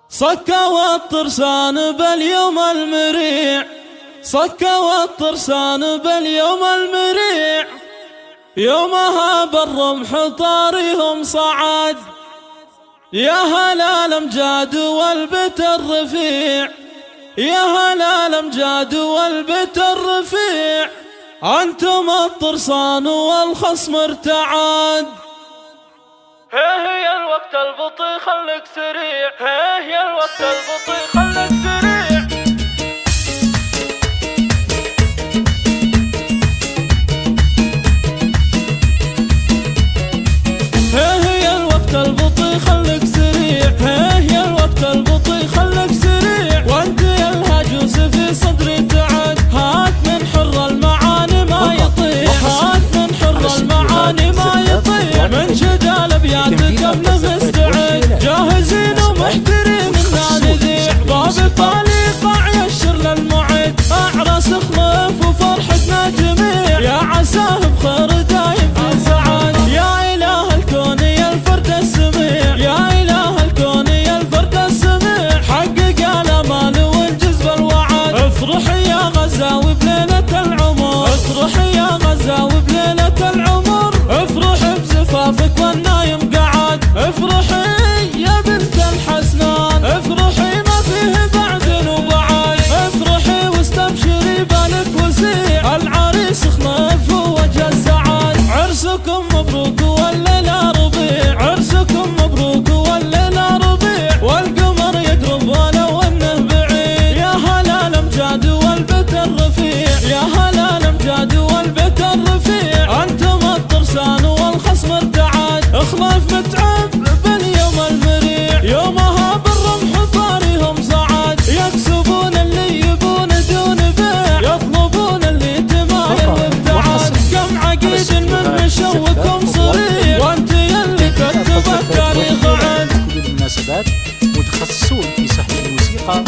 صكوا الطرسان باليوم المريع، صكوا الطرسان باليوم المريع، يومها بالرمح طاريهم صعد، يا هلا الامجاد والبت الرفيع، يا هلا الامجاد والبت الرفيع، انتم الطرسان والخصم ارتعد. هي الوقت البطيء خلك سريع، هي الوقت البطيء خلك سريع. هي الوقت البطيء خلك سريع، هي الوقت البطيء خلك سريع، وانت يا الهجوس في صدري تعد، هات من حر المعاني ما يطيع، هات من حر المعاني ما يطيع، من شجال ابياتك ابن مستعد، جاهزين ومحترين نذيع، باب الطليقة يشر للمعد، اعرس خلف وفرحتنا جميع، يا عساه بخير دايم في سعاد، يا اله الكون يا الفرد السميع، يا اله الكون يا الفرد السميع، حقق الامال وانجز بالوعد، افرحي يا غزاوي بليلة العمر، افرحي يا غزاوي بليلة العمر، افرحي بزفافك والنايم قعد، افرحي يا بنت الحسنان، افرحي ما فيه بعد وبعد، افرحي واستبشري بالك وسيع، العريس خلف وجه السعاد، عرسكم مبروك والليلة ربيع، عرسكم مبروك والليلة ربيع، والقمر يقرب ولو انه بعيد، يا هلا الامجاد والبت الرفيع، يا هلا الامجاد والبت الرفيع، انتم الطرسان والخصم ارتعد، اخلاف متعب باليوم المريع، يومها بالرمح طاريهم صعد، يكسبون اللي يبون دون بيع، يطلبون اللي تمايل وابتعاد، كم عقيد من مشوكم صريع، وانت يلي كتب التاريخ عد. كل المناسبات متخصصون في سحب الموسيقى